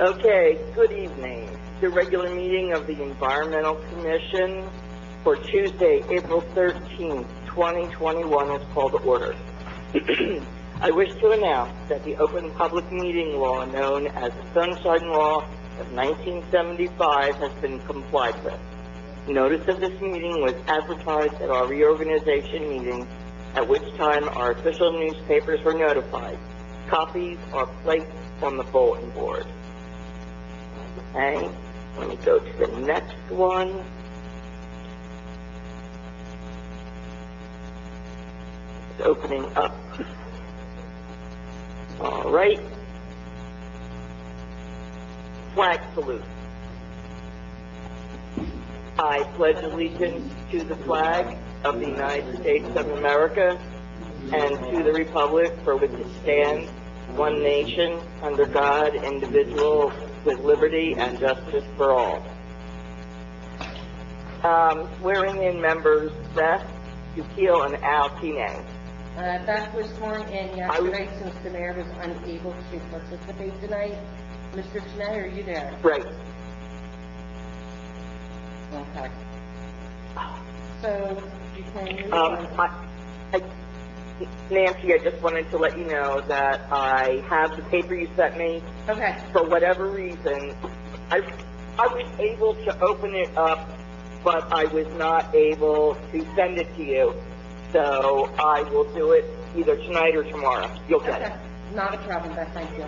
Okay, good evening. The regular meeting of the Environmental Commission for Tuesday, April 13th, 2021 is called to order. I wish to announce that the Open Public Meeting Law, known as the Sunshine Law of 1975, has been complied with. Notice of this meeting was advertised at our reorganization meeting, at which time our official newspapers were notified. Copies are placed on the bulletin board. Okay, let me go to the next one. It's opening up. All right. Flag salute. I pledge allegiance to the flag of the United States of America and to the republic for which it stands, one nation, under God, indivisible, with liberty and justice for all. Swearing in members Beth, Yukil, and Al Tine. Beth was sworn in yesterday since the mayor was unable to participate tonight. Mr. Tine, are you there? Right. Okay. So, you can move on. Nancy, I just wanted to let you know that I have the paper you sent me. Okay. For whatever reason, I was able to open it up, but I was not able to send it to you. So I will do it either tonight or tomorrow. You'll get it. Not a problem, Beth. Thank you.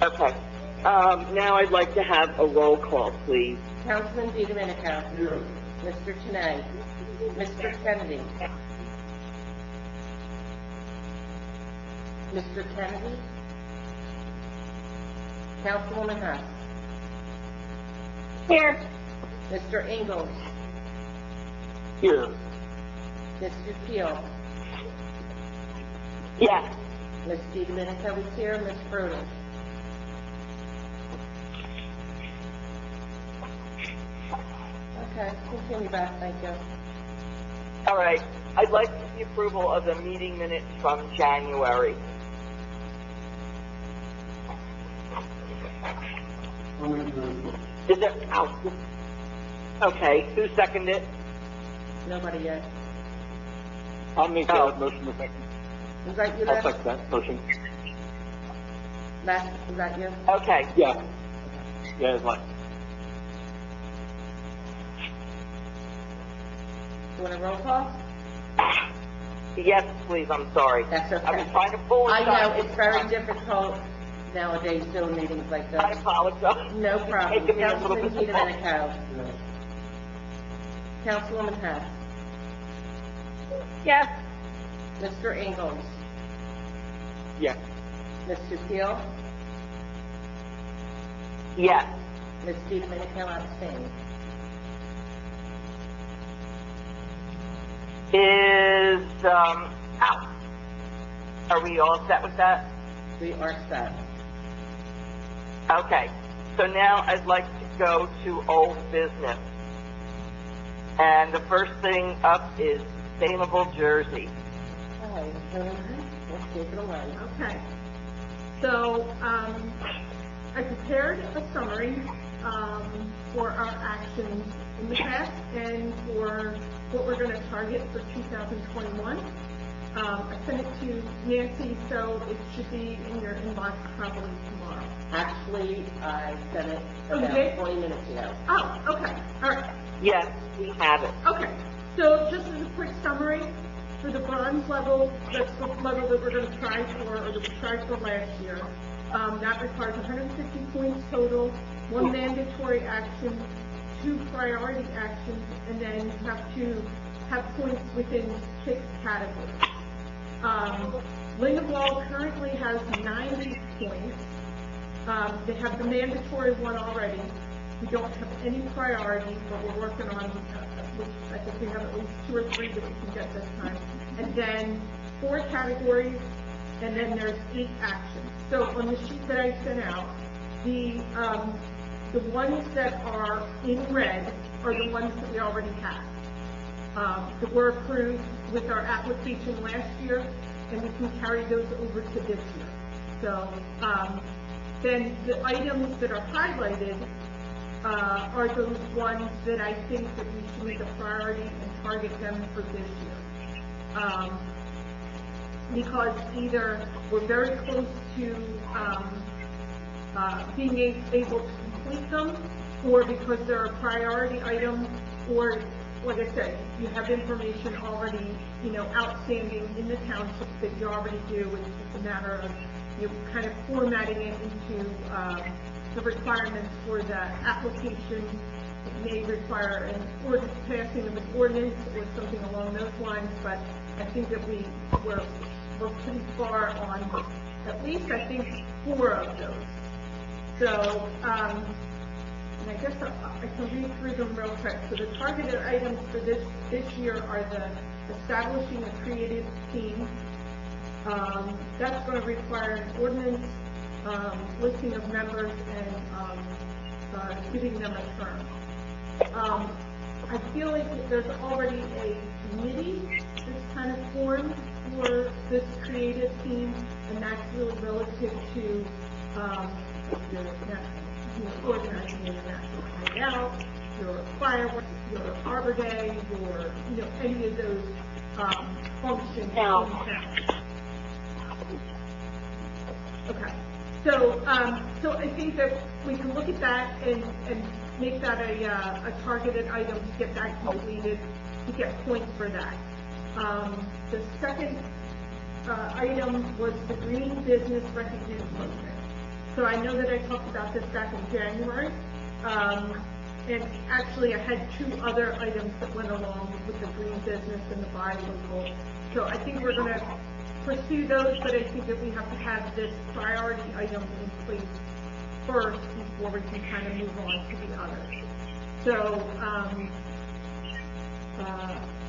Okay. Now I'd like to have a roll call, please. Councilman DiDomenico. Here. Mr. Tine. Mr. Kennedy. Mr. Kennedy. Councilwoman Huss. Here. Mr. Ingalls. Here. Mr. Peel. Yes. Ms. DiDomenico is here. Ms. Brutus. Okay, continue, Beth. Thank you. All right. I'd like the approval of the meeting minutes from January. Is there? Oh. Okay. Who seconded it? Nobody yet. I'll make that motion a second. Is that you, I'll Les? second that motion. Les, is that you? Okay. Yeah. Yeah, it's mine. You want a roll call? Yes, please. I'm sorry. That's okay. I was trying to pull it I know, up. it's very difficult nowadays doing meetings like I this. apologize. No problem. Taking me a little Councilman bit. DiDomenico. Councilwoman Huss. Yes. Mr. Ingalls. Yeah. Mr. Peel. Yes. Ms. DiDomenico abstained. Are we all set with that? We are set. Okay. So now I'd like to go to old business. And the first thing up is Sustainable Jersey. Okay, let's take it away. Okay. So I prepared a summary for our actions in the past and for what we're going to target for 2021. I sent it to Nancy, so it should be in your inbox probably tomorrow. Actually, I sent it about Okay. 20 minutes ago. Oh, okay. All right. Yes, we have it. Okay. So just as a quick summary, for the bronze level, that's the level that we're going to try for, or that we tried for last year. That requires 150 points total, 1 mandatory action, 2 priority actions, and then you have to have points within 6 categories. Lindenwold currently has 90 points. They have the mandatory one already. We don't have any priority, but we're working on, which I think we have at least 2 or 3 that we can get this time. And then 4 categories, and then there's 8 actions. So on the sheet that I sent out, the ones that are in red are the ones that we already have, that were approved with our application last year, and we can carry those over to this year. So then the items that are highlighted are those ones that I think that we should make a priority and target them for this year. Because either we're very close to being able to complete them, or because they're a priority item, or, like I said, you have information already, outstanding in the township that you already do. It's just a matter of, kind of formatting it into the requirements for the application. It may require an passing of an ordinance or something along those lines, but I think that we're pretty far on at least, I think, 4 of those. So, and I guess I can read through them real quick. So the targeted items for this year are the establishing a creative team. That's going to require an ordinance, listing of members, and giving them a term. I feel like there's already a committee that's kind of formed for this creative team, and that's really relative to organizing your national night out, your fireworks, your Arbor Day, your any of those functions in town. Okay. So I think that we can look at that and make that a targeted item to get that completed, to get points for that. The second item was the Green Business Recognition Program. So I know that I talked about this back in January, and actually I had 2 other items that went along with the green business and the buy local. So I think we're going to pursue those, but I think that we have to have this priority item in place first before we can kind of move on to the others. So,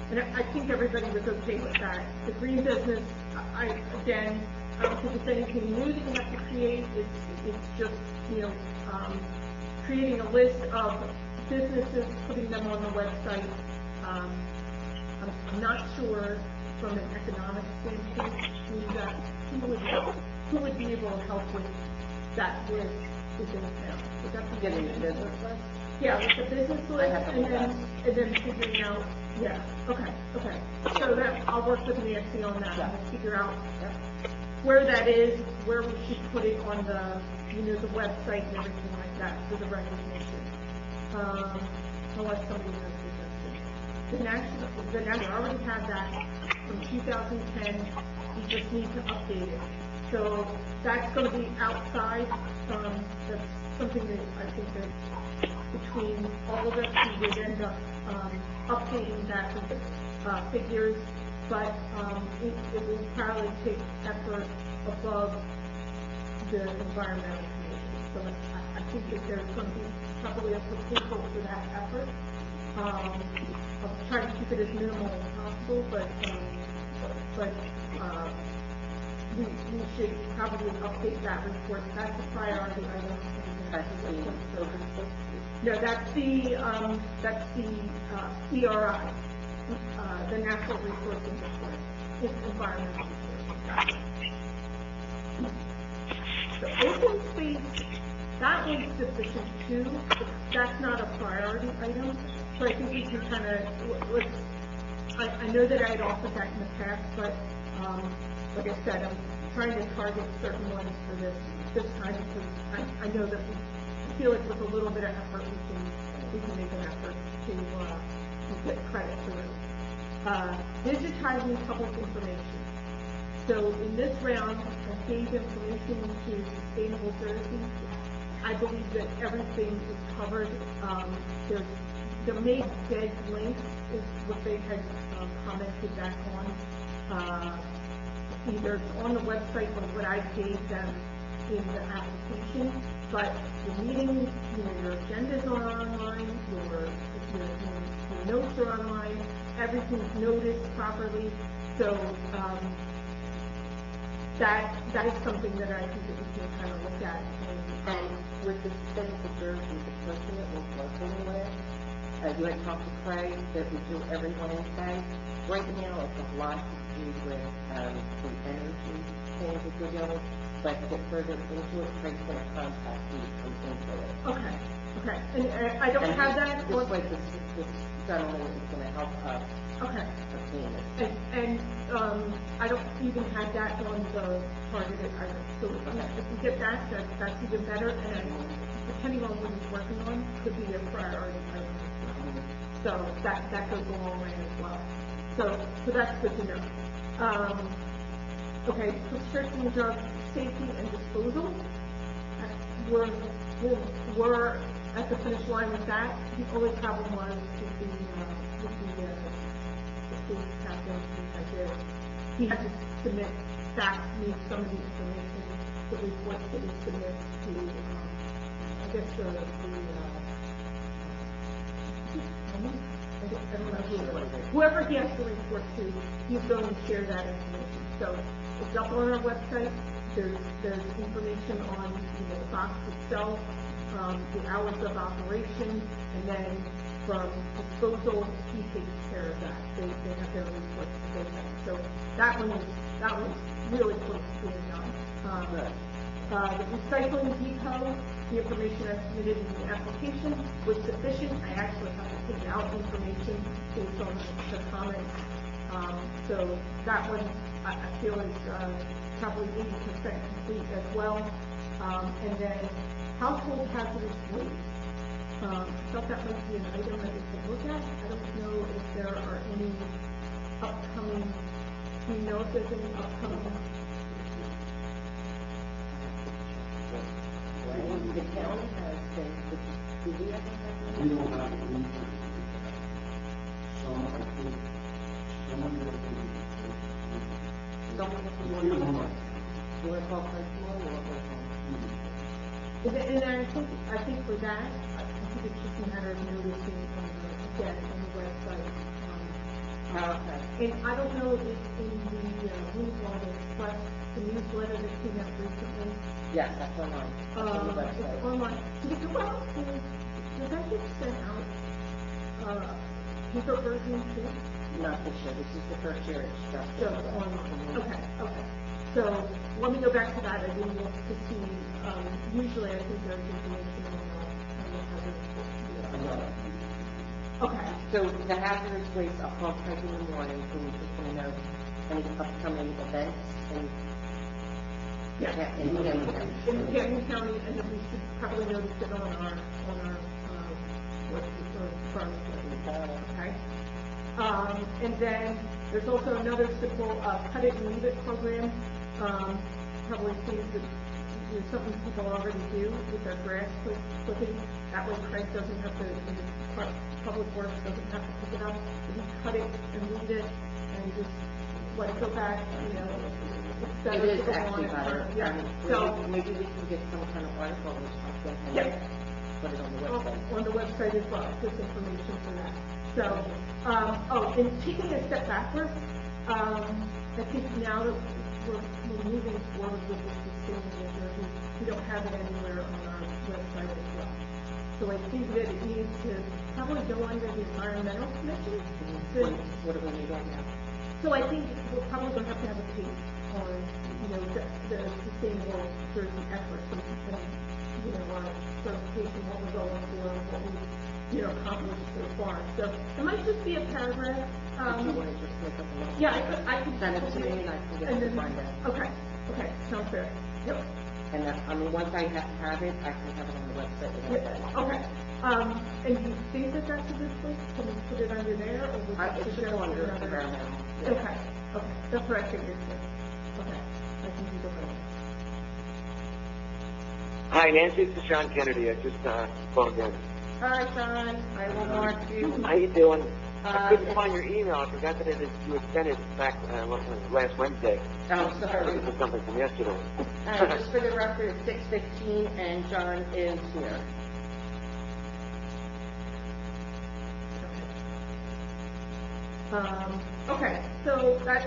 and I think everybody was okay with that. The green business, I don't think it's anything new that you have to create. It's just, creating a list of businesses, putting them on the website. I'm not sure from an economic standpoint who would be able to help with that list within the town. Would that be Getting the business list? Yeah, with the business list, and then figuring out, yeah, okay. So that, I'll work with Nancy on that, and figure out where that is, where we should put it on the, the website and everything like that for the recognition. Unless somebody has suggested. The national, I already had that from 2010, we just need to update it. So that's going to be outside, that's something that I think that between all of us, we would end up updating that with figures, but it will probably take effort above the environmental commission. So I think that there's going to be probably a proposal for that effort. I'll try to keep it as minimal as possible, but we should probably update that report. That's a priority item. No, that's the CRI, the Natural Resources Report. It's environmental report. The open space, that one's sufficient too, but that's not a priority item. So I think we can kind of, I know that I had offered that in the past, but like I said, I'm trying to target certain ones for this time because I know that I feel like with a little bit of effort we can make an effort to get credit for it. Digitizing public information. So in this round, I gave information to Sustainable Jersey. I believe that everything is covered. The main dead links is what they had commented back on. Either on the website or what I gave them in the application. But the meetings, your agendas are online, your notes are online, everything's noticed properly. So that is something that I think that we can kind of look at. And with the Sustainable Jersey, the person that we're working with, you had talked to Craig that we do every Wednesday. Right now, it's a lot to do with the energy things that we're doing. like to get further into it, Craig's going to contact you to come into it. Okay, okay. And I don't have that. This way, this gentleman is going to help us Okay. obtain it. And I don't even have that on the targeted item. So if we get that, that's even better. And then depending on what he's working on, could be a priority item as well. So that goes a long way as well. So that's good to know. Okay, prescription drug safety and disposal. We're at the finish line with that. The only problem was with the police captain, he had to submit back me some of the information, the reports that he submits to, I guess I don't know who it was. Whoever he has to report to, he's going to share that information. So it's up on our website. There's information on the box itself, the hours of operation, and then from disposal, he takes care of that. They have their reports to go back. So that was really close to being done. The recycling depot, the information I submitted in the application was sufficient. I actually have to take out information based on the comments. So that one, I feel is probably 80% complete as well. And then household hazardous waste. I thought that might be an item that we could look at. I don't know if there are any upcoming, do you know if there's any upcoming? The county has been, do we ever have We don't have to leave. Some, I think, someone will be. someone that you want to call for tomorrow or what? And I think for that, I think it's just a matter of noticing again on the website. And I don't know if in the Lindenwold Express, the newsletter that came out recently. Yes, that's online. That's on the website. It's online. Did it go out? Does that get sent out? Paper version too? Not this year. This is the first year it's just. So online. Okay. So let me go back to that. I didn't look to see. Usually I think there's information on the other. Okay. So the hazardous waste, I'll call Craig in the morning, so we just want to know any upcoming events and. Yeah. In Canton County, and then we should probably notice it on our what's the firm, okay? And then there's also another simple cut it and leave it program. Probably things that something people already do with their grass clipping. That way Craig doesn't have to, Public Works doesn't have to pick it up. If you cut it and leave it and just let it go back, it's better. It is actually better. Yeah. So maybe we can get some kind of article or something and put it on the website. On the website as well, there's information for that. So, and taking a step backwards, I think now that we're moving forward with this sustainable, we don't have it anywhere on our website as well. So I think that it needs to probably go under the environmental commission. What do we need right now? So I think we're probably going to have a page on, the sustainable Jersey efforts and our certification, what we're going for, what we, accomplished so far. So it might just be a paragraph. If you want to just look up a little. Yeah, I can send it to me and I can get it to find out. Okay, sounds fair. Yep. And once I have it, I can have it on the website without that. Okay. And you think that that's a good place? Can we put it under there, or would you It should suggest go under another? environmental. Yeah. Okay, that's what I figured too. Okay, I can do the vote. Hi, Nancy. This is Sean Kennedy. I just phoned in. Hi, Sean. I will mark you. How you doing? I couldn't find your email. I forgot that you had sent it back last Wednesday. I'm sorry. It was something from yesterday. Just for the record, it's 6:15 and John is here. Okay, so that's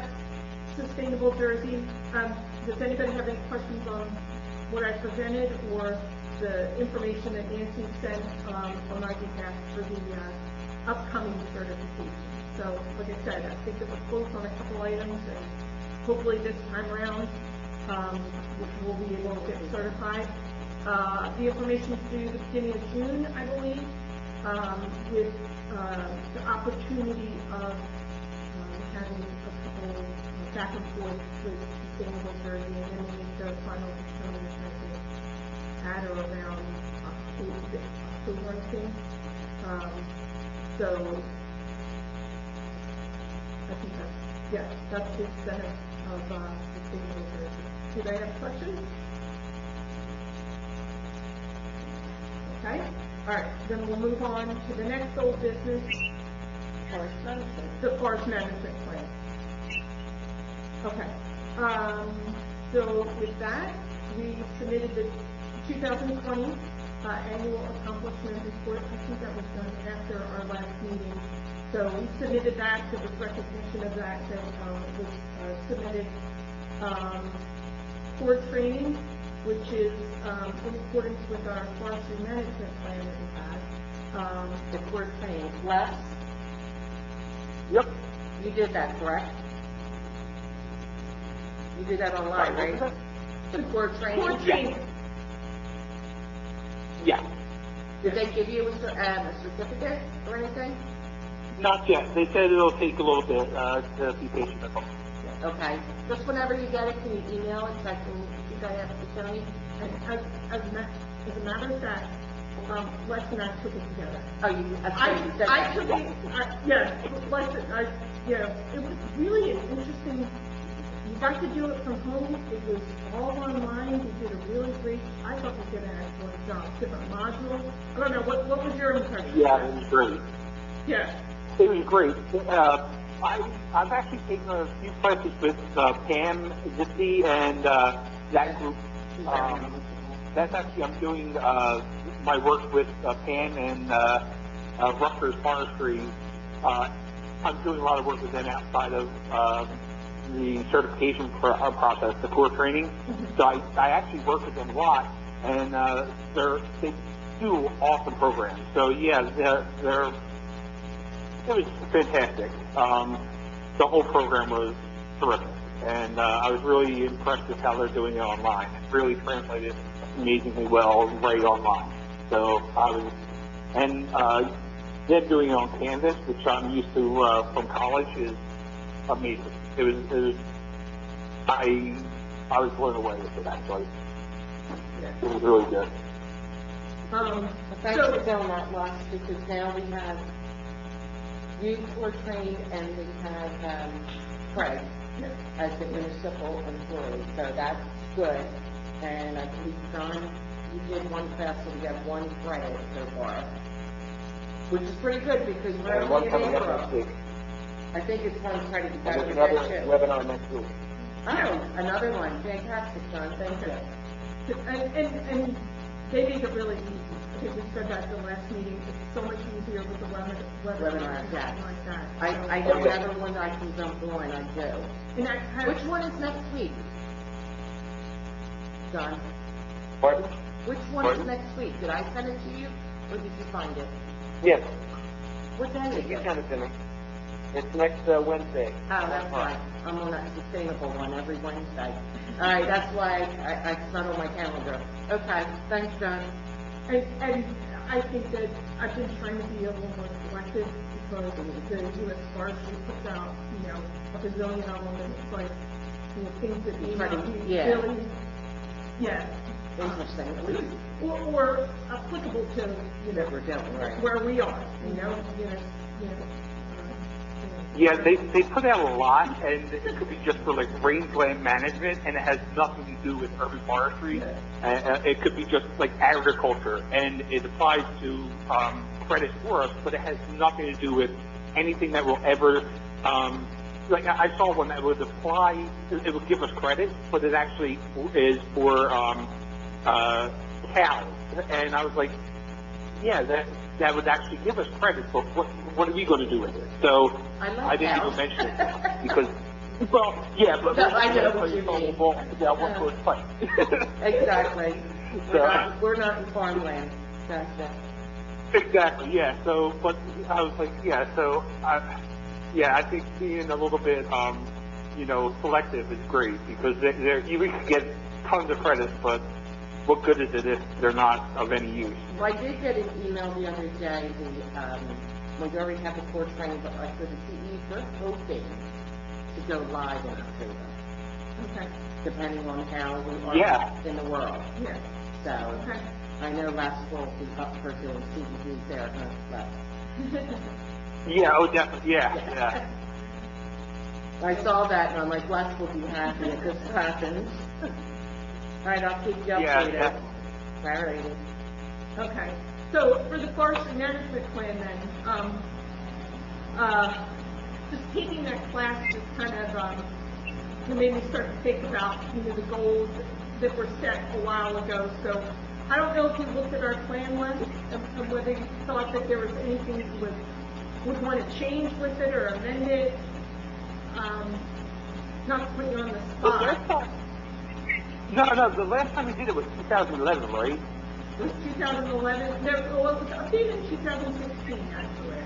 Sustainable Jersey. Does anybody have any questions on what I presented or the information that Nancy sent on my behalf for the upcoming certification? So, like I said, I think that we're close on a couple items, and hopefully this time around we'll be able to get certified. The information is due the beginning of June, I believe, with the opportunity of having a couple back and forth with Sustainable Jersey, and then we make the final determination, I think, at or around October, I think. So I think that's the extent of Sustainable Jersey. Do they have questions? Okay. All right. Then we'll move on to the next old business, the forest management plan. Okay. So with that, we submitted the 2020 annual accomplishment report. I think that was done after our last meeting. So we submitted that, so with recognition of that, was submitted core training, which is in accordance with our forestry management plan that we had. The core training. Les? Yep. You did that, correct? You did that online, right? The core training? Core training. Yeah. Did they give you a certificate or anything? Not yet. They said it'll take a little bit to be patient with them. Okay. Just whenever you get it, can you email it so I can see that I have to show you? And as a matter of fact, Les and I took it together. Oh, you said that. Yes, it was really an interesting. You got to do it from home. It was all online. We did a really great. I thought we did an excellent job. Different modules. I don't know what was your impression? Yeah, it was great. Yeah. It was great. I've actually taken a few classes with Pam, Zippy, and that group. That's actually, I'm doing my work with Pam and Rutgers Forestry. I'm doing a lot of work with them outside of the certification process, the core training. Mm-hmm. So I actually work with them a lot, and they do awesome programs. So yeah, it was fantastic. The whole program was terrific, and I was really impressed with how they're doing it online. It's really translated amazingly well right online. So I was, and them doing it on Canvas, which I'm used to from college, is amazing. It was I was blown away with it actually. It was really good. Thanks for doing that, Les, because now we have you core trained and we have Craig as the municipal employee, so that's good. And I believe, John, you did one class, so we have one credit so far, which is pretty good because we're And one only in coming up April. next week. I think it's one credit you got There's to another get too. webinar next week. Oh, another one. Fantastic, John. Thank you. And they make it really easy. I think we said that at the last meeting. It's so much easier with the webinar, Yes. like that. I know another one that I can jump on. I do. And Which one is next week? John? Pardon? Which one is next week? Did I send it to you, or did you find it? Yes. What day is You it? sent it to me. It's next Wednesday. Oh, that's right. I'm on that sustainable one every Wednesday. All right, that's why it's not on my calendar. Okay, thanks, John. And I think that I've been trying to be a little more selective because the U.S. Forestry puts out, a bazillion of them, and it's like, things that may not be really, Interesting, at least. or applicable to, That we're doing, right. where we are, Yeah, they put out a lot, and it could be just for like rangeland management, and it has nothing to do with urban forestry. It could be just like agriculture, and it applies to credits for us, but it has nothing to do with anything that will ever. Like I saw one that would apply, it would give us credit, but it actually is for cows, and I was like, yeah, that would actually give us credit, but what are we going to do with it? So I didn't even mention it because, well, yeah, but No, I know what you mean. What to explain. Exactly. So, We're not in farmland. Gotcha. exactly, yeah. So, but I was like, yeah. So, I think being a little bit, selective is great because you can get tons of credits, but what good is it if they're not of any use? Well, I did get an email the other day, we already have the course training, but like for the CE, we're hoping to go live in October, Okay, depending on how we are Yeah. in the world. yeah, So, okay. I know last fall we up for doing CEs there, huh? Yeah, oh, definitely, yeah. I saw that and I'm like, Les will be happy if this happens. All right, I'll keep you Yeah, updated. definitely. All righty. Okay, so for the forestry management plan then, just taking that class just kind of, made me start to think about, the goals that were set a while ago. So I don't know if you looked at our plan list and whether you thought that there was anything you would want to change with it or amend it. Not to put you on the spot. No, the last time we did it was 2011, right? It was 2011, no, well, it was updated in 2016, actually.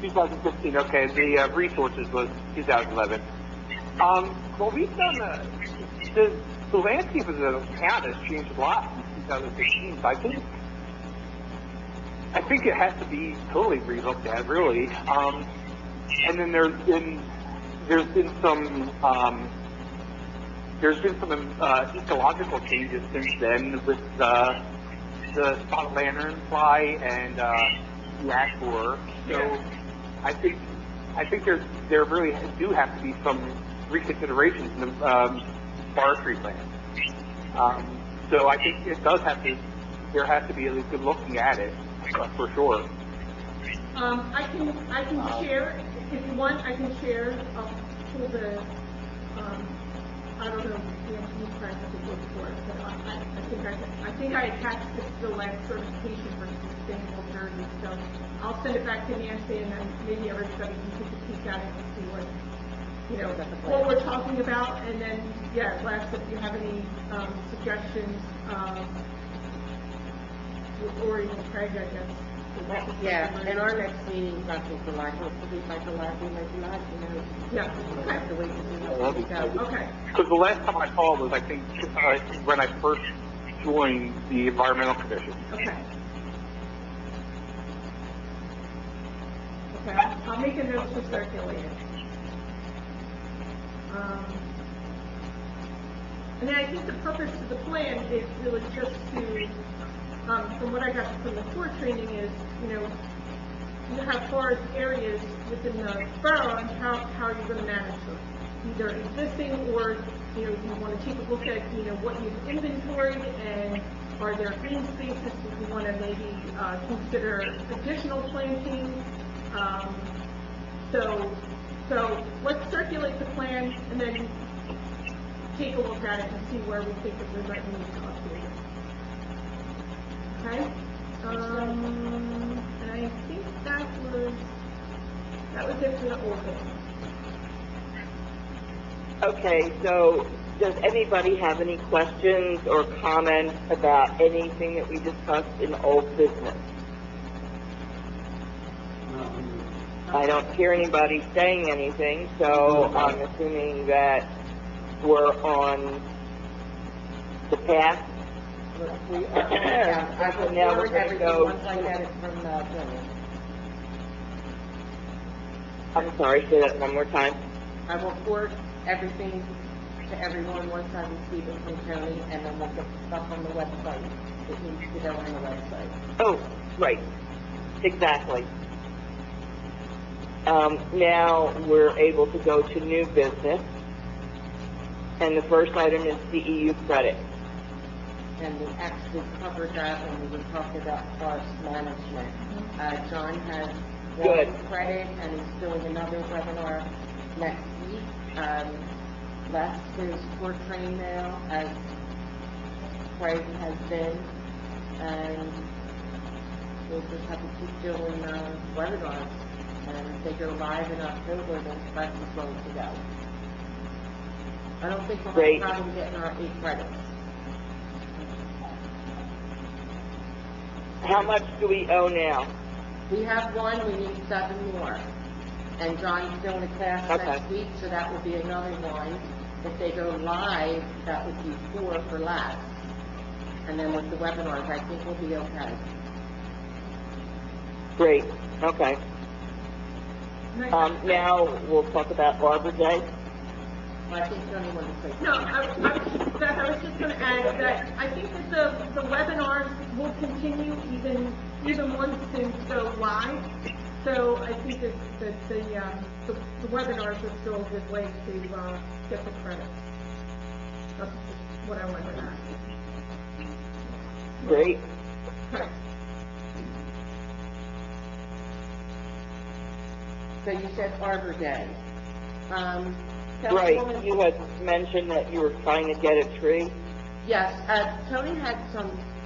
2015, okay, the resources was 2011. Well, we've done the landscape of the town has changed a lot in 2016, so I think it has to be totally relooked at, really. And then there's been some ecological changes since then with the spotted lanternfly and the ash borer. So I think there really do have to be some reconsiderations in the forestry plan. So I think there has to be at least good looking at it for sure. I can share, if you want, I can share, for the, I don't know, you probably have to look for it, but I think I attached this to the last certification for sustainable journey, so I'll send it back to Nancy and then maybe everybody can take a peek at it and see what we're talking about, and then, Les, if you have any, suggestions, or even Craig, I guess. Yeah, and our next meeting, not till July, hopefully by July, we might be live, Yeah, We'll have to wait and see that'd how be it goes. okay. Because the last time I saw it was, I think, when I first joined the Environmental Commission. Okay. Okay, I'll make a note to circulate it. And then I think the purpose of the plan is really just to, from what I got from the core training is, you have forest areas within the borough and how are you going to manage them? Either existing or, you want to take a look at, what you've inventoried and are there green spaces that you want to maybe consider additional planting? So let's circulate the plan and then take a look at it and see where we think that we might need to update it. Okay? And I think that was it for the old business. Okay, so does anybody have any questions or comments about anything that we discussed in old business? I don't hear anybody saying anything, so I'm assuming that we're on the path. We are, I will Now we're forward gonna everything go once I get it from, Jimmy. I'm sorry, say that one more time. I will forward everything to everyone once I receive it from Tony, and then we'll get the stuff on the website. It needs to go on the website. Oh, right, exactly. Now we're able to go to new business, and the first item is CEU credit. And we actually covered that when we were talking about forest management. John has Good. one credit, and he's doing another webinar next week. Les is for training now, as Craig has been, and we'll just have to keep doing webinars. And if they go live in October, then that's as well to go. I don't think we'll have a Great. problem getting our 8 credits. How much do we owe now? We have one, we need 7 more. And John's doing a class Okay. next week, so that would be another one. If they go live, that would be 4 for less. And then with the webinars, I think we'll be okay. Great, okay. Now we'll talk about Arbor Day. Well, I think Johnny wanted to say No, something. I was just going to add that I think that the webinars will continue even once things go live. So I think that the webinars are still a good way to get the credit. That's just what I wanted to add. Great. Okay. So you said Arbor Day. Right, Councilwoman- you had mentioned that you were trying to get a tree. Yes, Tony had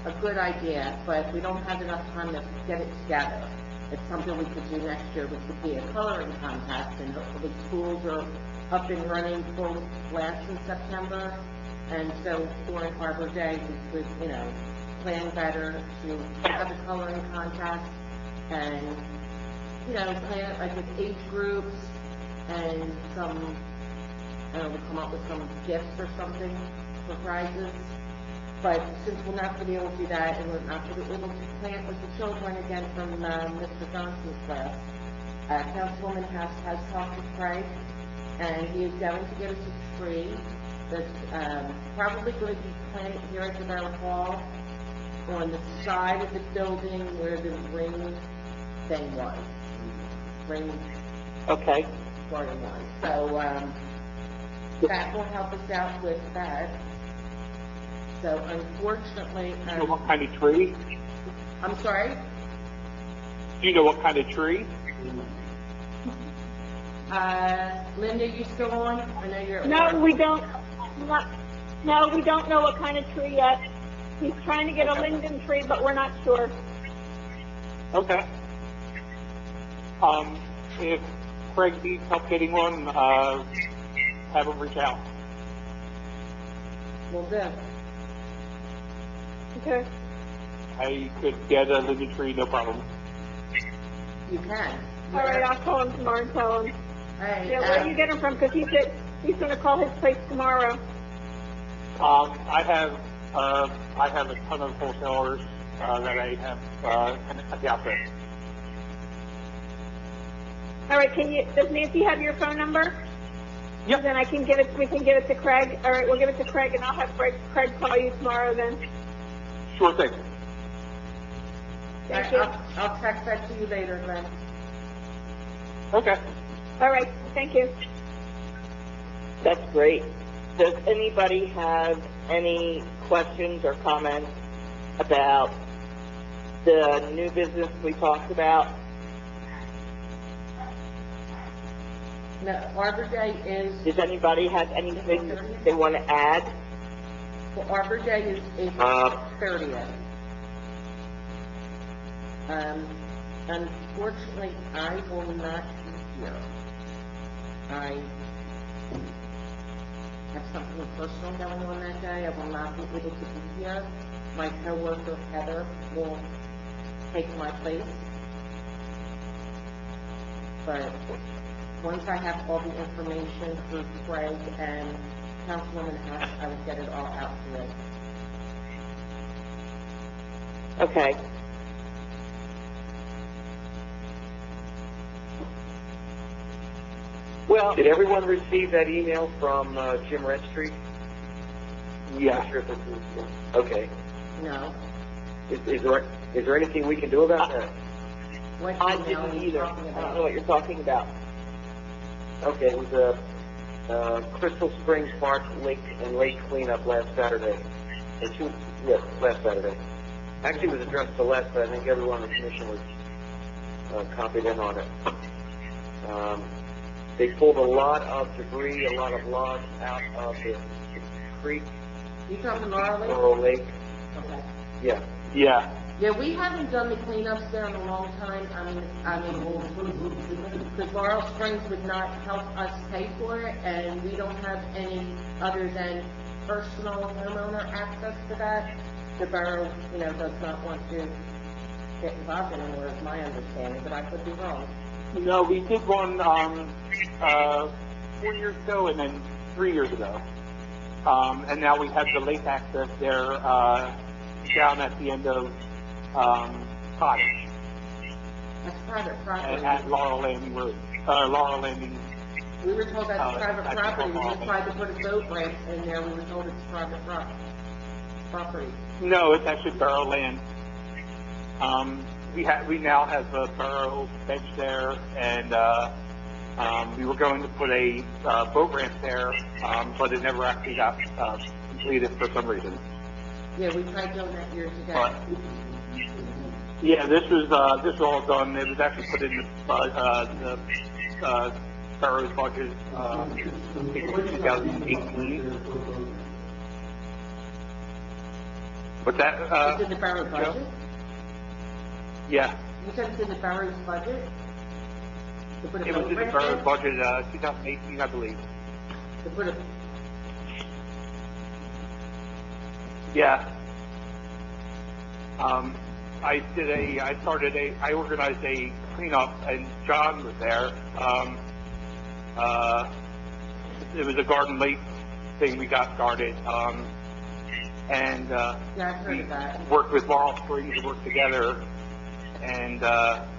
a good idea, but we don't have enough time to get it together. It's something we could do next year, which would be a coloring contest, and hopefully schools are up and running full blast in September. And so during Arbor Day, we could, plan better to have a coloring contest and, plan like with age groups and some, we'll come up with some gifts or something for prizes. But since we're not going to be able to do that, and we're not going to be able to plant with the children again from Mr. Johnson's class, Councilwoman has talked to Craig, and he is going to get us a tree that's probably going to be planted here at the Borough Hall on the side of the building where the ring thing was. Ring Okay. garden was. So that will help us out with that. So unfortunately, Do you know what kind of tree? I'm sorry? Do you know what kind of tree? Linda, you still on? I know you're at No, work. we don't. No, we don't know what kind of tree yet. He's trying to get a linden tree, but we're not sure. Okay. If Craig needs help getting one, have him reach out. Will do. Okay. I could get a linden tree, no problem. You can. All right, I'll call him tomorrow and tell him. Hey, Yeah, where do you get him from? Because he said he's going to call his place tomorrow. I have a ton of wholesalers that I have at the outfit. All right, does Nancy have your phone number? Yep. Then we can give it to Craig. All right, we'll give it to Craig, and I'll have Craig call you tomorrow then. Sure thing. Thank you. I'll text that to you later, Glenn. Okay. All right, thank you. That's great. Does anybody have any questions or comments about the new business we talked about? No, Arbor Day is, Does anybody have anything they want to add? well, Arbor Day is April 30th. Unfortunately, I will not be here. I have something personal going on that day. I will not be able to be here. My coworker Heather will take my place. But once I have all the information through Craig and Councilwoman Hess, I will get it all out to you. Okay. Well, Did everyone receive that email from Jim Redstreet? Yeah. Not sure if it's- Okay. No. Is there anything we can do about that? What I email are didn't you either. talking I don't know about? what you're talking about. Okay, it was Crystal Springs Park Lake and Lake cleanup last Saturday. Last Saturday. Actually, it was addressed to Les, but I think everyone on the commission was copied in on it. They pulled a lot of debris, a lot of logs out of the creek, You talking Laurel Lake? Laurel Lake. Okay. Yeah. Yeah. Yeah, we haven't done the cleanups there in a long time. Because Laurel Springs would not help us pay for it, and we don't have any other than personal homeowner access to that. The borough, does not want to get involved anymore, is my understanding, but I could be wrong. No, we did one 4 years ago and then 3 years ago. And now we have the lake access there down at the end of Cottage That's private property. at Laurel Landing Road. Laurel Landing. We were told that's private I think property. We Laurel just tried to put a boat ramp in there. We were told it's private property. No, it's actually borough land. We now have a borough bench there, and we were going to put a boat ramp there, but it never actually got completed for some reason. Yeah, we tried doing that years ago. But yeah, this was all done. It was actually put in the borough's budget in 2018. But that It's in the borough budget? yeah, You said it's in the borough's budget? To put a it was boat in the ramp borough's in? budget 2018, I believe. To put a, Yeah. I organized a cleanup, and John was there. It was a Garden Lake thing we got started, and yeah, I've heard we of that. worked with Laurel Springs to work together, and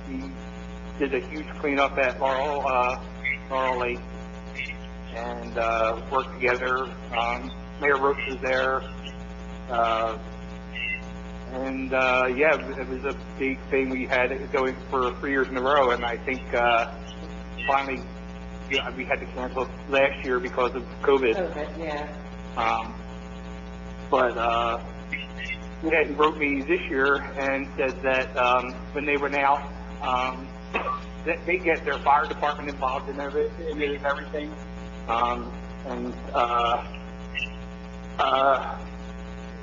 we did a huge cleanup at Laurel Lake, and worked together. Mayor Roach was there. Yeah, it was a big thing we had going for 3 years in a row, and I think finally we had to cancel last year because of COVID. Okay, yeah. But yeah, he wrote me this year and said that when they went out, that they get their fire department involved in it and everything,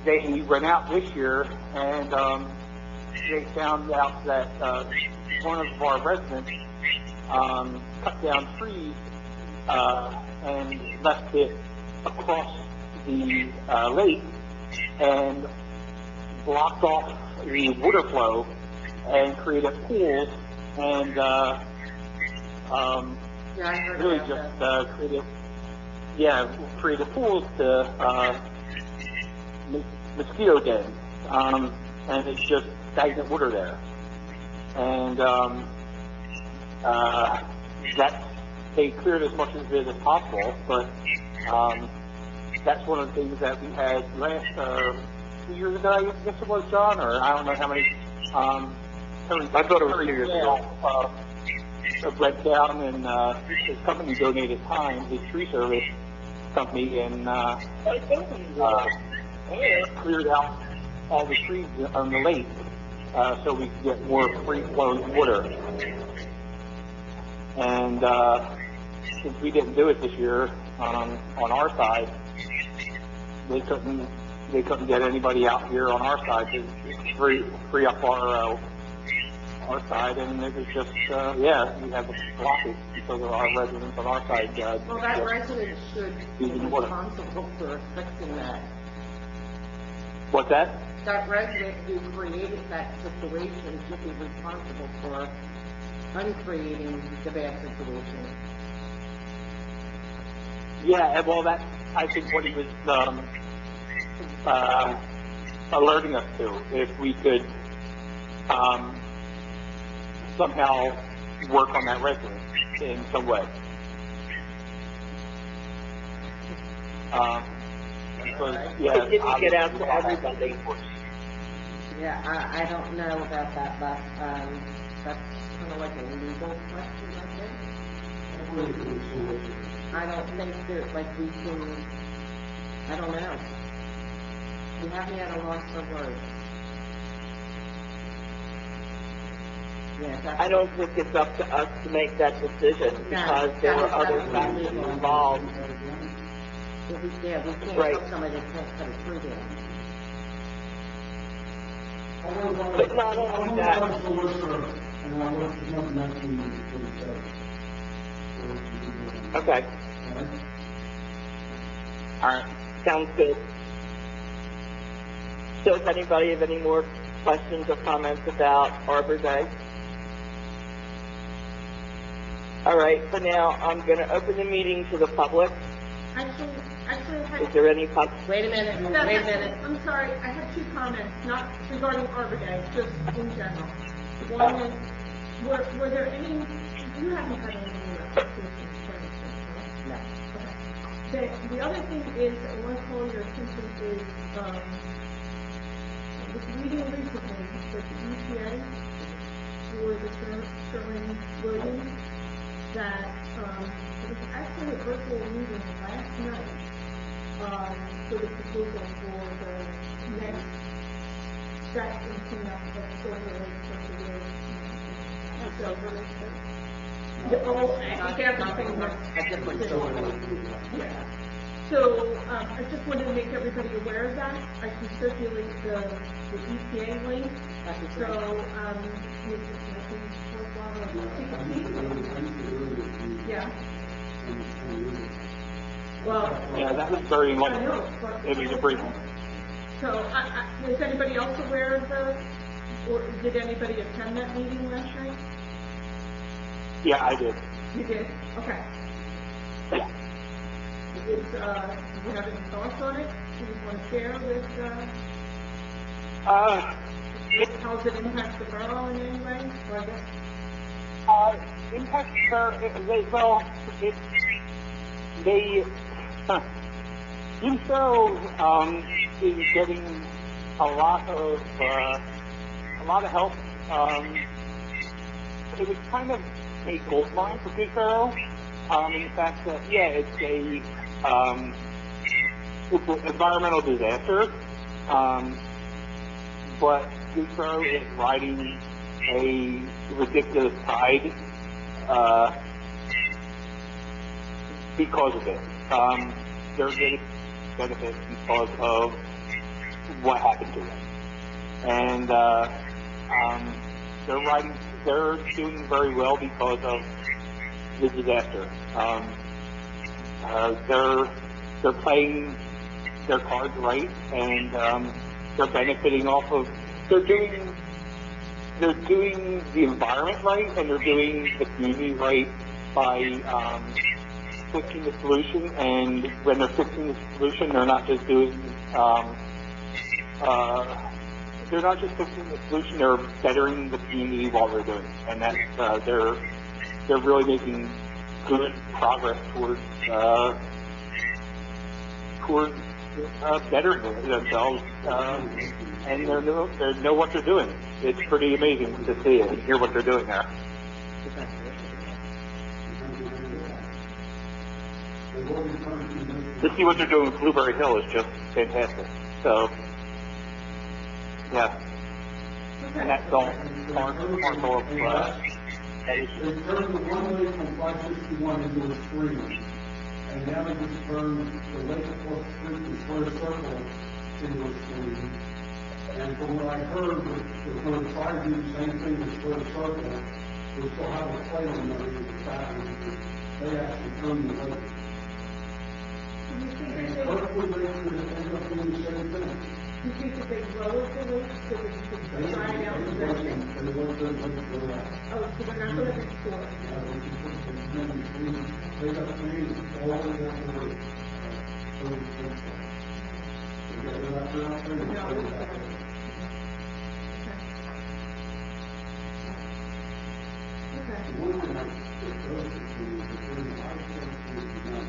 they went out this year, and they found out that one of our residents cut down trees and left it across the lake and blocked off the water flow and created pools and Yeah, I heard really about just that. created pools to mosquito dens, and it's just stagnant water there. And they cleared as much of it as possible, but that's one of the things that we had last 2 years ago, I guess it was, John, or I don't know how many. I thought it was 2 years ago. Went down, and his company donated time, his tree service company, and cleared out all the trees on the lake so we could get more free-flowing water. And since we didn't do it this year on our side, they couldn't get anybody out here on our side to free up our side, and it was just we have a blockage because of our residents on our side. Well, that resident should be using water. responsible for fixing that. What's that? That resident who created that situation should be responsible for uncreating the bad situation. Yeah, well, that's, I think, what he was alerting us to. If we could somehow work on that resident in some way. Because, yeah, It didn't get out to everybody. Yeah, I don't know about that, but that's kind of like a legal question, I think. I don't think that, like, we can, I don't know. You have me at a loss for words. Yeah, I don't think it's up to us to make that decision because there were other factors involved. We can't Right. help somebody that can't cut a tree down. But not only that, okay, all right. sounds good. So does anybody have any more questions or comments about Arbor Day? All right, so now I'm going to open the meeting to the public. Actually, Is there any public? Wait a minute, I'm sorry, I have two comments, not regarding Arbor Day, just in general. One is, were there any, you haven't had any new applications for anything, right? no. Okay. The other thing is, I want to call your attention is, I was reading recently that the EPA for the Sherwin-Williams, that, it was actually a virtual meeting last night, for the proposal for the next stretch and cleanup of Silver Lake, yeah, oh, I think everything was. Yeah. So, I just wanted to make everybody aware of that. I can circulate the EPA link. So, yeah. Well. Yeah, that was very much, I know, it was a brief. So, was anybody else aware of or did anybody attend that meeting last night? Yeah, I did. You did? Okay. Yeah. Do you have any thoughts on it? Do you want to share with, how does it impact the borough in any way? Or I guess, Impact, USO, is getting a lot of help. It was kind of a gold mine for Goodsboro, in the fact that, yeah, it's an environmental disaster, but Goodsboro is riding a ridiculous tide, because of it. They're getting benefits because of what happened to them. And, they're doing very well because of the disaster. They're playing their cards right, and, they're benefiting off of, they're doing the environment right, and they're doing the community right by, fixing the solution, and when they're fixing the solution, they're not just doing, they're not just fixing the solution, they're bettering the community while they're doing it. And that's, they're really making good progress towards bettering themselves, and they know what they're doing. It's pretty amazing to see it and hear what they're doing there. To see what they're doing with Blueberry Hill is just fantastic. So, yeah. And that's all parcel of, They turned the one-way from 561 into a stream, and now they just turned the lake across the street, the square circle, into a stream. And from what I heard, they're going to try to do the same thing with square circle. They still have a plate on there with the fact that they actually turned the lake. And hopefully they could end up doing the same thing. you think that they lowered the rate so that you could try it out the rate? They want them to go out. Oh, so they're not going to restore it? They got paid all the way through. They're not paying. No. Okay. One thing I propose is to return the life services to not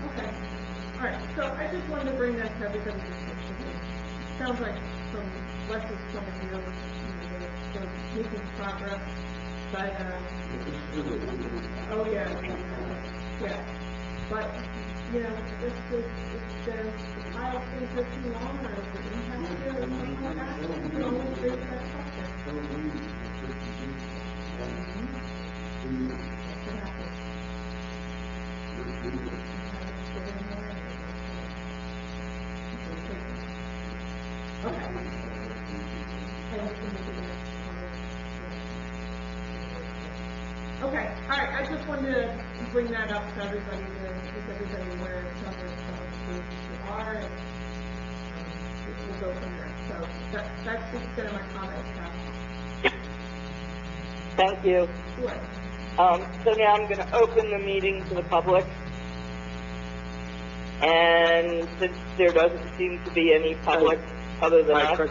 Okay. All right, so I just wanted to bring that to everybody's attention. Sounds like from lessons coming here, they're making progress, but, oh, yeah, yeah. But, you know, if the pile things are too long, or if it impacts you, or something like that, you can always raise that question. That's what happens. Okay. Okay, all right, I just wanted to bring that up to everybody, to make everybody aware of some of the groups who are, and we'll go from there. So that's the extent of my comments, Kathy. Thank you. Sure. So now I'm going to open the meeting to the public. And since there doesn't seem to be any public other than us, I'm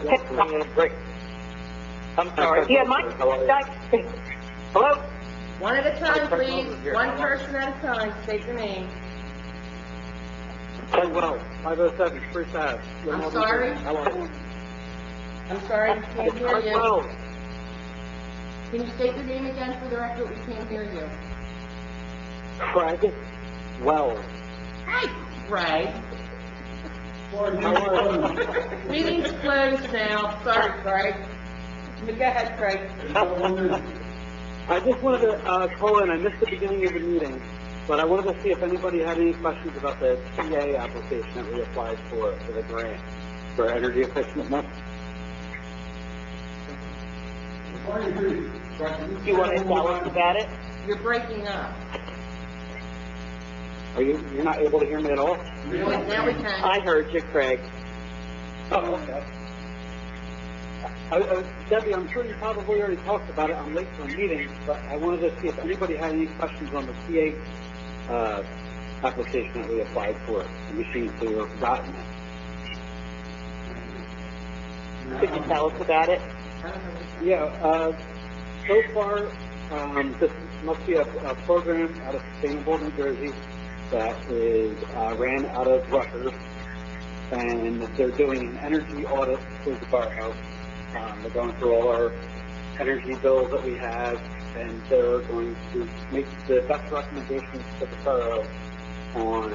going to break. I'm sorry. Yeah, Mike. Hello? One at a time, please. One person at a time. State your name. Well, 507 Spruce Ave. I'm sorry. I'm sorry, we can't hear you. Well, Can you state your name again for the record? We can't hear you. Craig Wells. Hi, Craig. Sorry, Meeting's closed now. Sorry, Craig. Go ahead, Craig. I just wanted to call in. I missed the beginning of the meeting, but I wanted to see if anybody had any questions about the TA application that we applied for the grant for energy efficiency. Do you want to tell us about it? You're breaking up. You're not able to hear me at all? Now we can. I heard you, Craig. Oh, okay. Debbie, I'm sure you probably already talked about it. I'm late for a meeting, but I wanted to see if anybody had any questions on the TA application that we applied for. And we seem to have gotten it. Could you tell us about it? Yeah, so far, this must be a program out of Lindenwold, New Jersey that is ran out of Rutgers, and they're doing an energy audit for the borough. They're going through all our energy bills that we have, and they're going to make the best recommendations to the borough on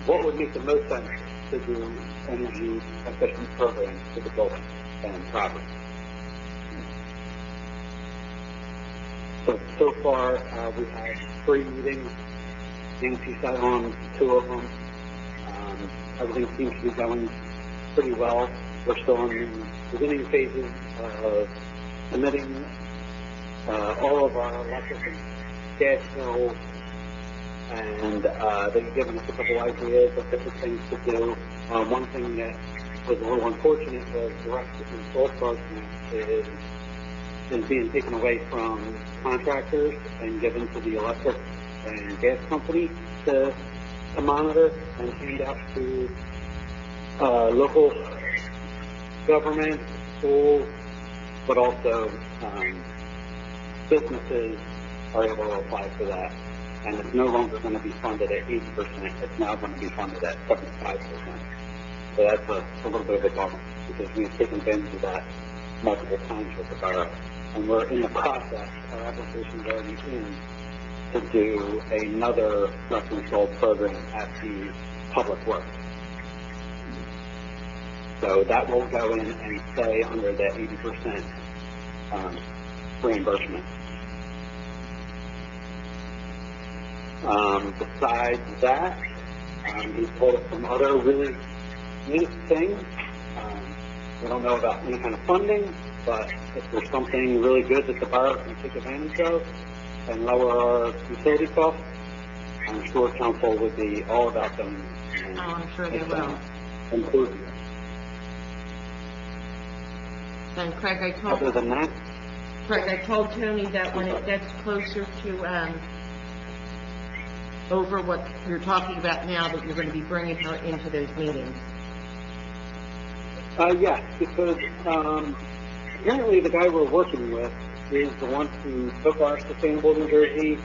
what would make the most sense to do energy efficient programs to the building and property. So far, we've had 3 meetings. Nancy sat on 2 of them. Everything seems to be going pretty well. We're still in the beginning phases of submitting all of our electric and gas bills, and they've given us a couple ideas of different things to do. One thing that was a little unfortunate was the electric install program is being taken away from contractors and given to the electric and gas company to monitor and hand out to local government, schools, but also businesses are able to apply for that. And it's no longer going to be funded at 80%. It's now going to be funded at 75%. So that's a little bit of a bummer because we've taken advantage of that multiple times with the borough. And we're in the process, our application's already in, to do another rec-controlled program at the Public Works. So that will go in and stay under the 80% reimbursement. Besides that, he's told us some other really neat things. We don't know about any kind of funding, but if there's something really good that the borough can take advantage of and lower our utility costs, I'm sure council would be all about them. I'm sure they will. Including it. And Craig, Other than that, I told Tony that when it gets closer to over what you're talking about now, that you're going to be bringing her into those meetings. yes, because apparently the guy we're working with is the one who took our Sustainable New Jersey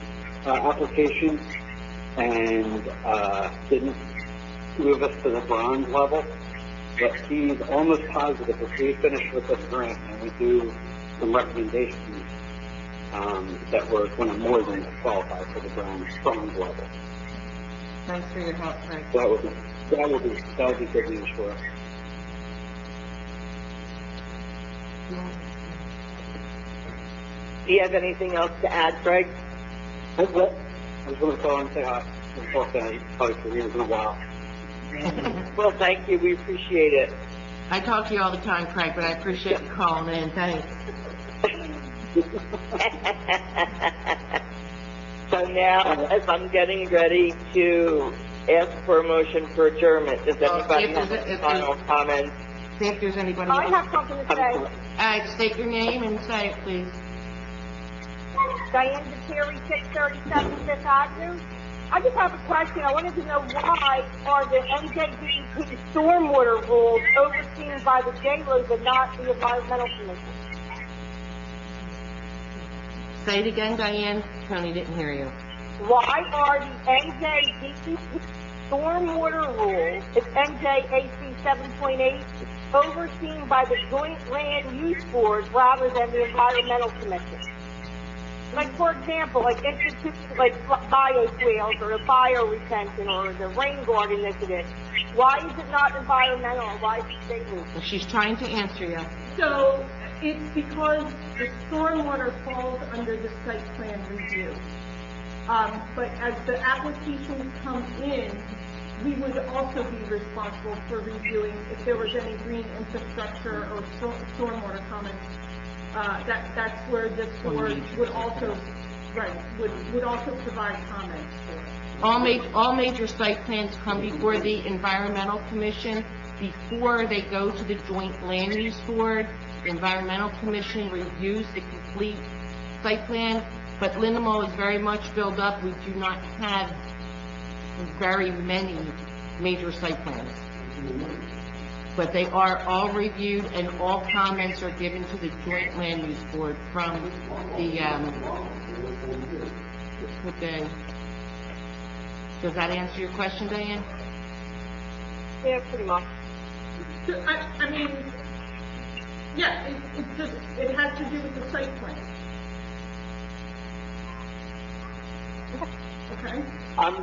application and didn't move us to the bronze level. But he's almost positive if we finish with this grant and we do some recommendations, that we're going to more than qualify for the bronze level. Thanks for your help, Craig. That would be good news for us. Do you have anything else to add, Craig? That's it. I just want to call and say hi. I've talked to you probably for years in a while. Well, thank you. We appreciate it. I talk to you all the time, Craig, but I appreciate you calling in. Thanks. So now, as I'm getting ready to ask for a motion for adjournment, does anybody have any final comments? See if there's anybody I else. have something to say. All right, state your name and say it, please. Diane DeTerry, 637 Fifth Avenue. I just have a question. I wanted to know why are the NJDEP stormwater rules overseen by the JLO but not the Environmental Commission? Say it again, Diane. Tony didn't hear you. Why are the NJDEP stormwater rules, it's NJAC 7.8, overseen by the Joint Land Use Board rather than the Environmental Commission? Like, for example, like institutions like bioswales or the bioretention or the rain guard initiative. Why is it not environmental? Why is it state law? Well, she's trying to answer you. So it's because the stormwater falls under the site plan review. But as the applications come in, we would also be responsible for reviewing if there was any green infrastructure or stormwater comments. That's where this board would also, would also provide comments for. All major site plans come before the Environmental Commission. Before they go to the Joint Land Use Board, the Environmental Commission reviews the complete site plan, but Lindenwold is very much filled up. We do not have very many major site plans. But they are all reviewed and all comments are given to the Joint Land Use Board from the, okay. Does that answer your question, Diane? Yeah, pretty much. I mean, yeah, it has to do with the site plan. Okay. I'm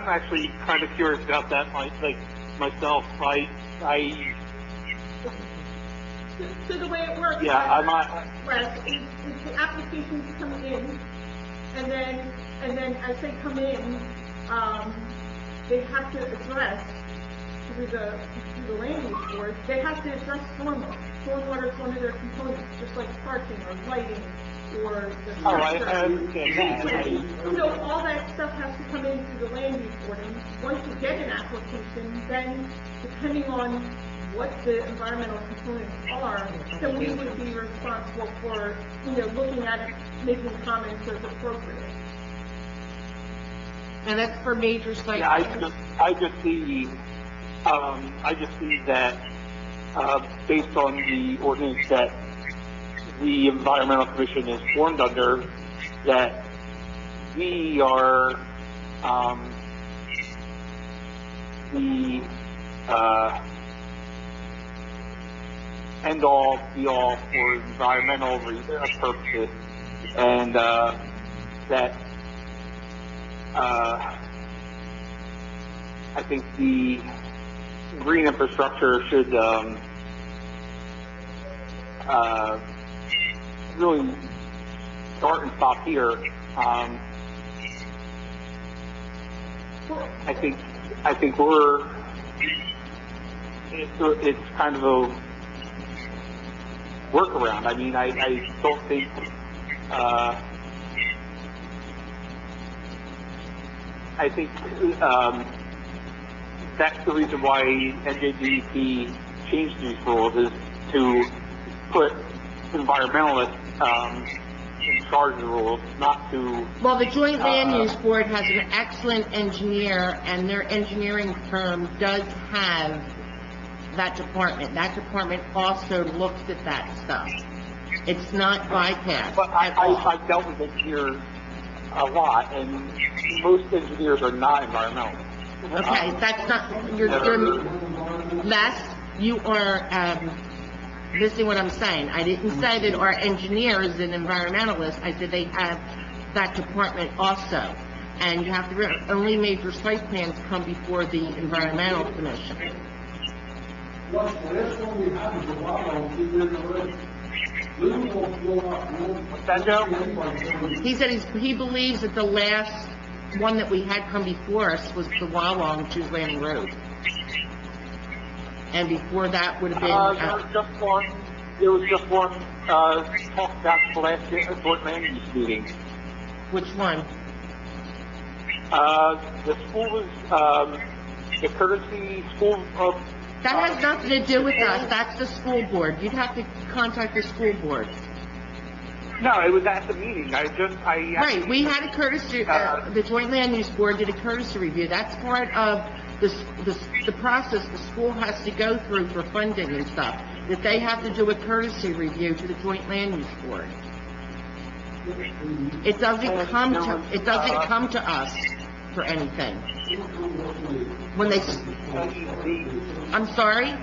actually kind of curious about that, myself. So the way it works, is the applications come in, and then as they come in, they have to address through the land use board. They have to address stormwater. Stormwater is one of their components, just like parking or lighting or the structure. I understand that. So all that stuff has to come in through the land use board, and once you get an application, then depending on what the environmental components are, then we would be responsible for, looking at it, making comments as appropriate. And that's for major site Yeah, plans. I just see that, based on the ordinance that the Environmental Commission is formed under, that we are, the, end-all, be-all for environmental purposes, and that I think the green infrastructure should really start and stop here. I think it's kind of a workaround. I mean, I don't think, I think, that's the reason why NJDEP changed these rules, is to put environmentalists, in charge of the rules, not to... Well, the Joint Land Use Board has an excellent engineer, and their engineering firm does have that department. That department also looks at that stuff. It's not bypassed. But I've dealt with engineers a lot, and most engineers are not environmental. Okay, that's not, you're Les, you are, Listen what I'm saying. I didn't say that our engineer is an environmentalist. I said they have that department also. And you have to remember, only major site plans come before the environmental commission. Plus, the last one we had was a while ago, we did the road. Lindenwold blew up. What's that, Joe? He said he believes that the last one that we had come before us was the Wallong to Landing Road. And before that would have been... There was just one, talked about the last joint land use meeting. Which one? The school was, the courtesy school of... That has nothing to do with us. That's the school board. You'd have to contact the school board. No, it was at the meeting. Right, we had a courtesy, the Joint Land Use Board did a courtesy review. That's part of the process the school has to go through for funding and stuff. That they have to do a courtesy review to the Joint Land Use Board. It doesn't come to us for anything. When they, I'm sorry?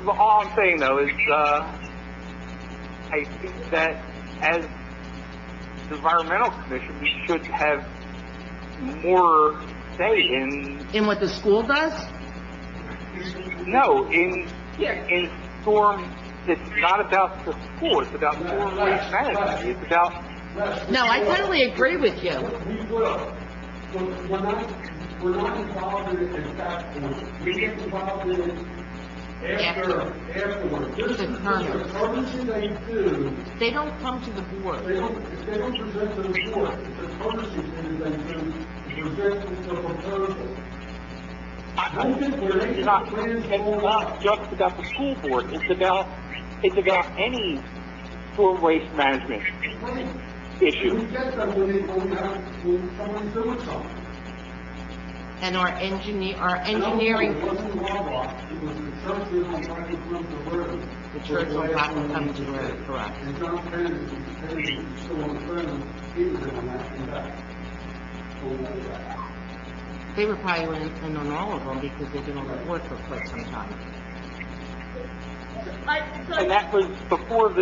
All I'm saying though is, I think that as the environmental commission, we should have more say in what the school does? No, in storm. It's not about the school. It's about storm waste management. It's about. No, I totally agree with you. We will. We're not involved in it at that point. We get involved in it afterwards. This is the courtesy they do. They don't come to the board. They don't present to the board. It's a courtesy thing they do to present the proposal. It's not just about the school board. It's about any storm waste management issue. We get them when someone's doing something. And our engineering. It wasn't Wawa. It was the church that was trying to come to the road. The church will have to come to the road, correct. And John Kennedy was still on the phone. He was on that and back. They were probably in on all of them because they've been on the board for quite some time. And that was before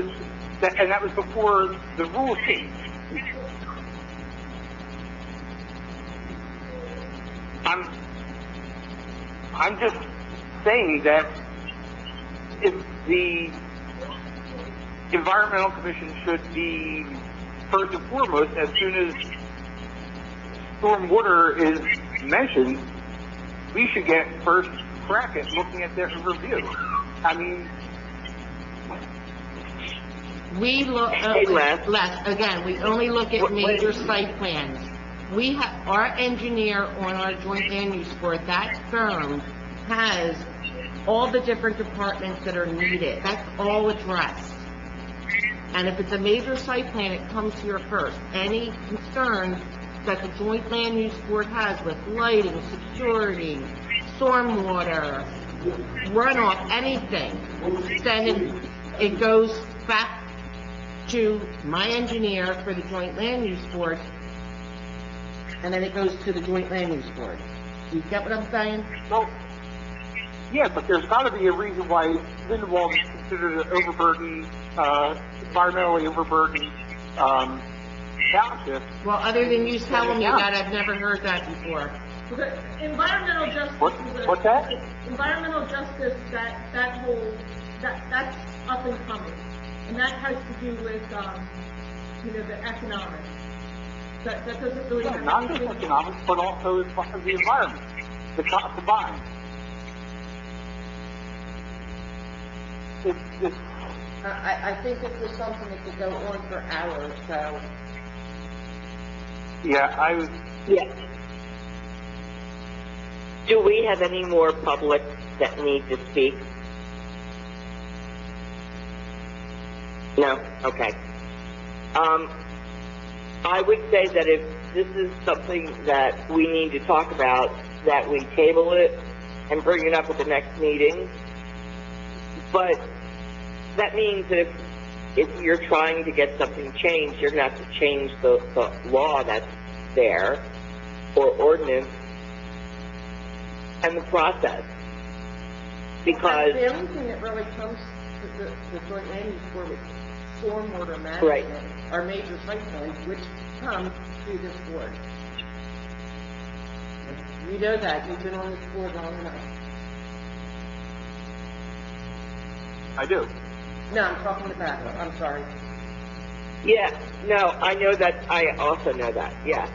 the rules changed. I'm just saying that if the environmental commission should be first and foremost as soon as storm water is mentioned, we should get first crack at looking at their review. I mean, we look, again, we only look at major site plans. We have, our engineer on our Joint Land Use Board, that firm has all the different departments that are needed. That's all addressed. And if it's a major site plan, it comes here first. Any concerns that the Joint Land Use Board has with lighting, security, stormwater, runoff, anything, then it goes back to my engineer for the Joint Land Use Board, and then it goes to the Joint Land Use Board. Do you get what I'm saying? Well, yeah, but there's got to be a reason why Lindenwold is considered an overburdened, environmentally overburdened township. Well, other than you telling me that, I've never heard that before. Environmental justice. What's that? Environmental justice. That's up and coming, and that has to do with the economics. That doesn't really have not just anything. economics, but also the environment, the combined. I think this is something that could go on for hours, so. Yeah. Do we have any more public that need to speak? No? Okay. I would say that if this is something that we need to talk about, that we table it and bring it up at the next meeting. But that means that if you're trying to get something changed, you're going to have to change the law that's there, or ordinance, and the process. because, The only thing that really comes to the joint land use board with stormwater Right. management are major site plans, which come through this board. You know that, you've been on this board long enough. I do. No, I'm talking about, I'm sorry. yeah, no, I know that, I also know that, yeah.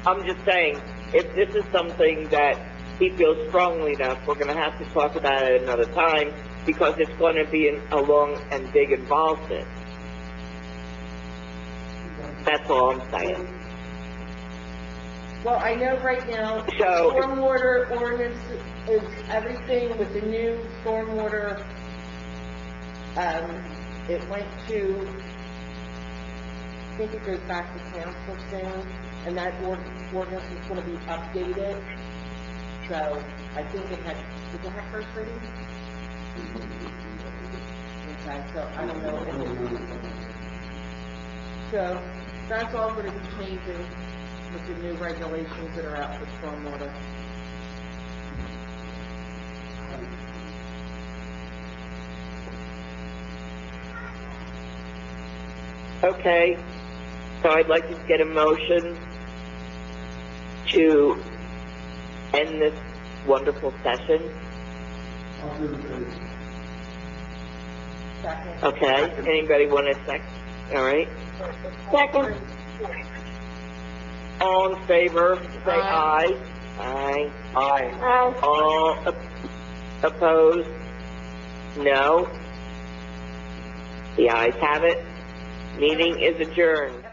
I'm just saying, if this is something that he feels strongly enough, we're gonna have to talk about it another time, because it's gonna be a long and big involvement. That's all I'm saying. Well, I know right now, So- stormwater ordinance is everything with the new stormwater, it went to, I think it goes back to council soon, and that ordinance is gonna be updated. So, I think it had, did it have first reading? Okay, so I don't know. So, that's all gonna be changing with the new regulations that are out for stormwater. Okay, so I'd like to get a motion to end this wonderful session. I'll do the thing. Second. Okay, anybody want a sec? All right. Second. All in favor, say aye. Aye. Aye. Aye. All opposed? No. The ayes have it. Meeting is adjourned.